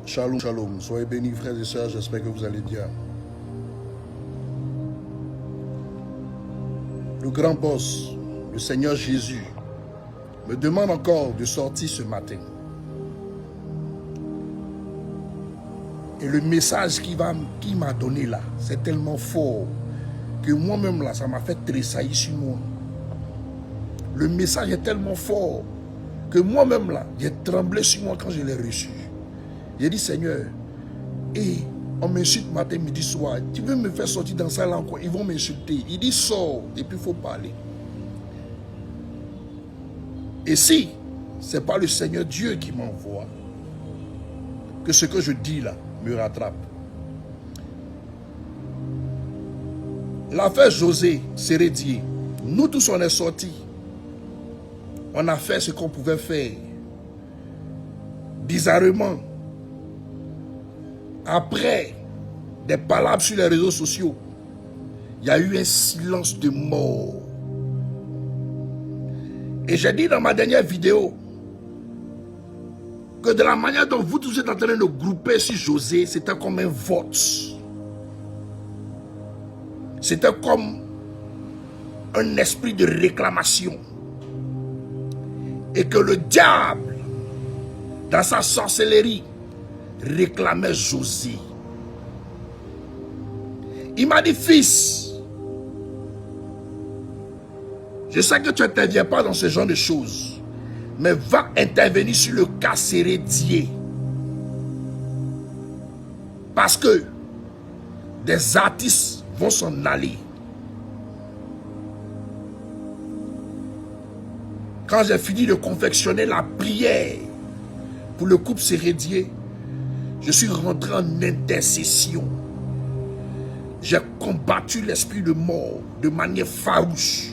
Shalom, shalom. Soyez bénis, frères et sœurs. J'espère que vous allez bien. Le grand boss, le Seigneur Jésus, me demande encore de sortir ce matin. Et le message qu'il m'a donné là, c'est tellement fort que moi-même là, ça m'a fait tressaillir sur moi. Le message est tellement fort que moi-même là, j'ai tremblé sur moi quand je l'ai reçu. J'ai dit, Seigneur, et on m'insulte matin, midi, soir. Tu veux me faire sortir dans ça là encore? Ils vont m'insulter. Il dit, sors, et puis il faut parler. Et si ce n'est pas le Seigneur Dieu qui m'envoie, que ce que je dis là me rattrape. L'affaire José Sérédier, nous tous on est sortis. On a fait ce qu'on pouvait faire. Bizarrement, après des palabres sur les réseaux sociaux, il y a eu un silence de mort. Et j'ai dit dans ma dernière vidéo que de la manière dont vous tous êtes en train de grouper sur José, c'était comme un vote. C'était comme un esprit de réclamation. Et que le diable, dans sa sorcellerie, réclamait José. Il m'a dit, fils, je sais que tu n'interviens pas dans ce genre de choses, mais va intervenir sur le cas Sérédier. Parce que des artistes vont s'en aller. Quand j'ai fini de confectionner la prière pour le couple Sérédier, je suis rentré en intercession. J'ai combattu l'esprit de mort de manière farouche.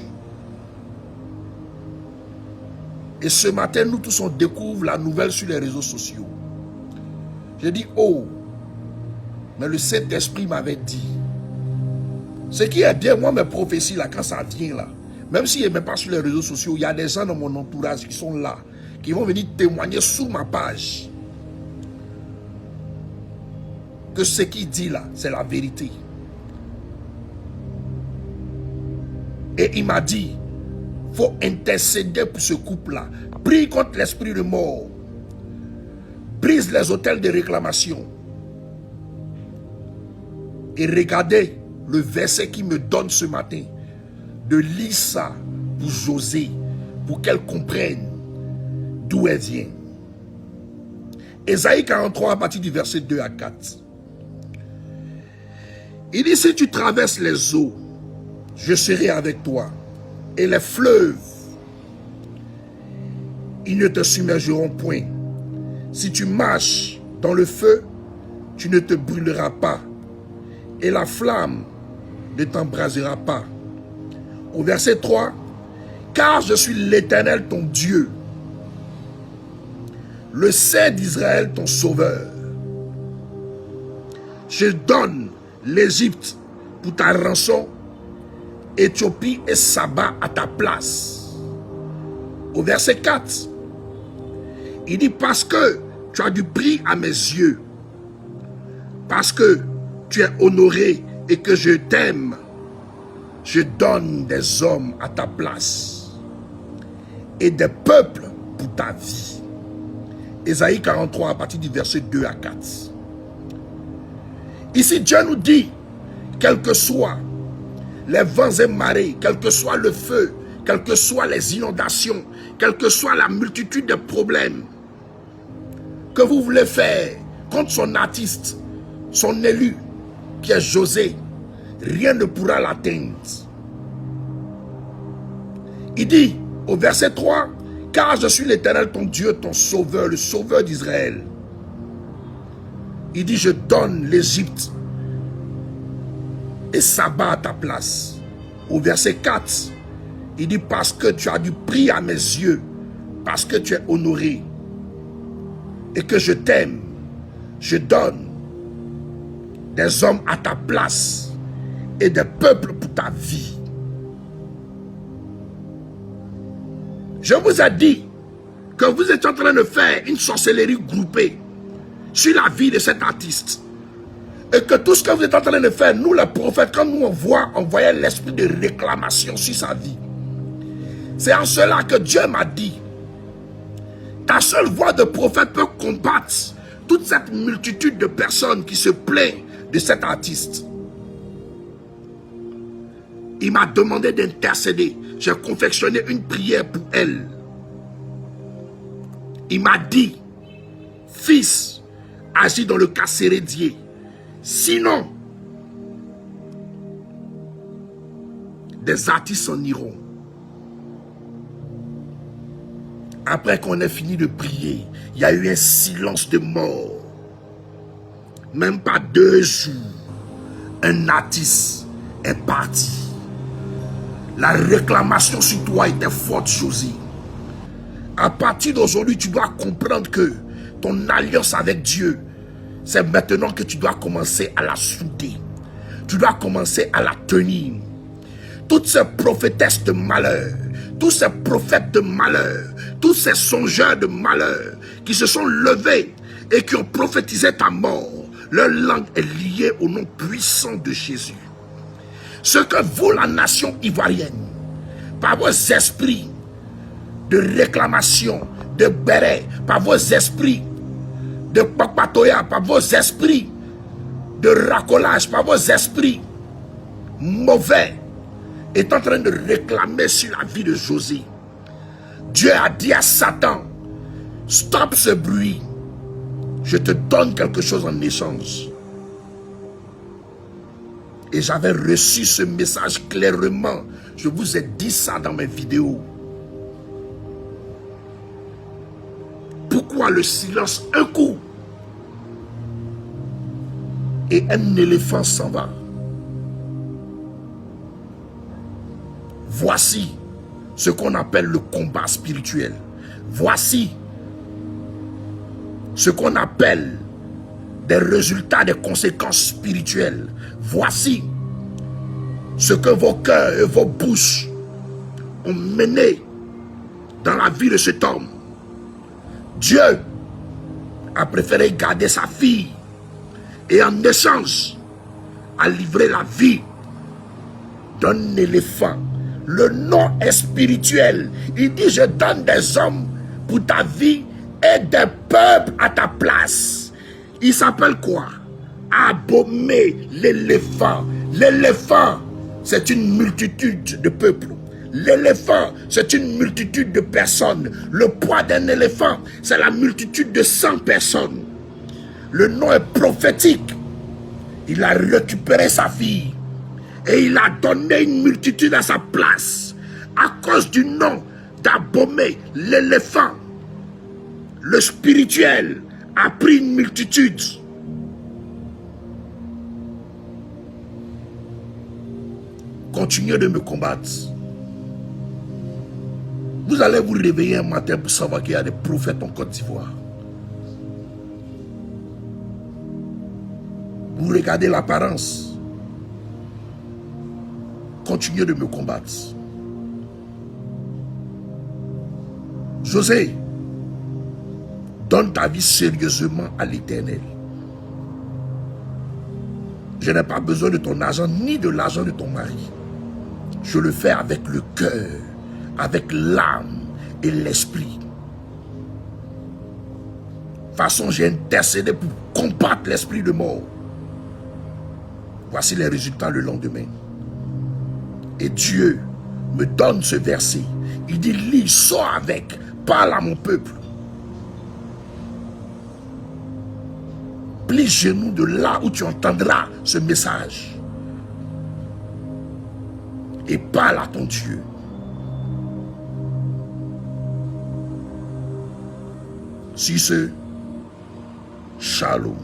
Et ce matin, nous tous on découvre la nouvelle sur les réseaux sociaux. J'ai dit, oh, mais le Saint-Esprit m'avait dit. Ce qui est bien, moi, mes prophéties, là, quand ça vient, là, même s'il n'est même pas sur les réseaux sociaux, il y a des gens dans mon entourage qui sont là, qui vont venir témoigner sur ma page. Que ce qu'il dit là, c'est la vérité. Et il m'a dit, il faut intercéder pour ce couple-là. Prie contre l'esprit de mort. Brise les autels de réclamation. Et regardez le verset qu'il me donne ce matin. De lire ça pour José, pour qu'elle comprenne d'où elle vient. Ésaïe 43 à partir du verset 2 à 4. Il dit, si tu traverses les eaux, je serai avec toi. Et les fleuves, ils ne te submergeront point. Si tu marches dans le feu, tu ne te brûleras pas. Et la flamme ne t'embrasera pas. Au verset 3, car je suis l'Éternel ton Dieu, le Saint d'Israël ton sauveur. Je donne l'Égypte pour ta rançon, Éthiopie et Saba à ta place. Au verset 4, il dit, parce que tu as du prix à mes yeux, parce que tu es honoré et que je t'aime, je donne des hommes à ta place et des peuples pour ta vie. Ésaïe 43 à partir du verset 2 à 4. Ici, Dieu nous dit, quels que soient les vents et marées, quel que soit le feu, quelles que soient les inondations, quelle que soit la multitude de problèmes que vous voulez faire contre son artiste, son élu, qui est José, rien ne pourra l'atteindre. Il dit au verset 3, car je suis l'Éternel ton Dieu, ton sauveur, le sauveur d'Israël. Il dit, je donne l'Égypte et Saba à ta place. Au verset 4, il dit, parce que tu as du prix à mes yeux, parce que tu es honoré et que je t'aime, je donne des hommes à ta place et des peuples pour ta vie. Je vous ai dit que vous étiez en train de faire une sorcellerie groupée. sur la vie de cet artiste. Et que tout ce que vous êtes en train de faire, nous les prophètes, quand nous on voyait l'esprit de réclamation sur sa vie. C'est en cela que Dieu m'a dit, ta seule voix de prophète peut combattre toute cette multitude de personnes qui se plaignent de cet artiste. Il m'a demandé d'intercéder. J'ai confectionné une prière pour elle. Il m'a dit, fils, agis dans le cas Sérédier. Sinon, des artistes s'en iront. Après qu'on ait fini de prier, il y a eu un silence de mort. Même pas 2 jours, un artiste est parti. La réclamation sur toi était forte, Josie. À partir d'aujourd'hui, tu dois comprendre que ton alliance avec Dieu, c'est maintenant que tu dois commencer à la souder. Tu dois commencer à la tenir. Toutes ces prophétesses de malheur, tous ces prophètes de malheur, tous ces songeurs de malheur qui se sont levés et qui ont prophétisé ta mort, leur langue est liée au nom puissant de Jésus. Ce que vous, la nation ivoirienne, par vos esprits de réclamation, de béret, par vos esprits de papatoya, par vos esprits de racolage, par vos esprits mauvais, est en train de réclamer sur la vie de Josie. Dieu a dit à Satan, stop ce bruit, je te donne quelque chose en échange. Et j'avais reçu ce message clairement. Je vous ai dit ça dans mes vidéos. Pourquoi le silence un coup et un éléphant s'en va? Voici ce qu'on appelle le combat spirituel. Voici ce qu'on appelle des résultats, des conséquences spirituelles. Voici ce que vos cœurs et vos bouches ont mené dans la vie de cet homme. Dieu a préféré garder sa fille et en échange a livré la vie d'un éléphant. Le nom est spirituel. Il dit, je donne des hommes pour ta vie et des peuples à ta place. Il s'appelle quoi? Abomé, l'éléphant. L'éléphant, c'est une multitude de peuples. L'éléphant, c'est une multitude de personnes. Le poids d'un éléphant, c'est la multitude de 100 personnes. Le nom est prophétique. Il a récupéré sa fille et il a donné une multitude à sa place. À cause du nom d'Abomé, l'éléphant, le spirituel a pris une multitude. Continuez de me combattre. Vous allez vous réveiller un matin pour savoir qu'il y a des prophètes en Côte d'Ivoire. Vous regardez l'apparence. Continuez de me combattre. José, donne ta vie sérieusement à l'Éternel. Je n'ai pas besoin de ton argent ni de l'argent de ton mari. Je le fais avec le cœur, avec l'âme et l'esprit. De toute façon, j'ai intercédé pour combattre l'esprit de mort. Voici les résultats le lendemain. Et Dieu me donne ce verset. Il dit, lis, sors avec, parle à mon peuple. Plie genoux de là où tu entendras ce message. Et parle à ton Dieu. Sur ce, shalom.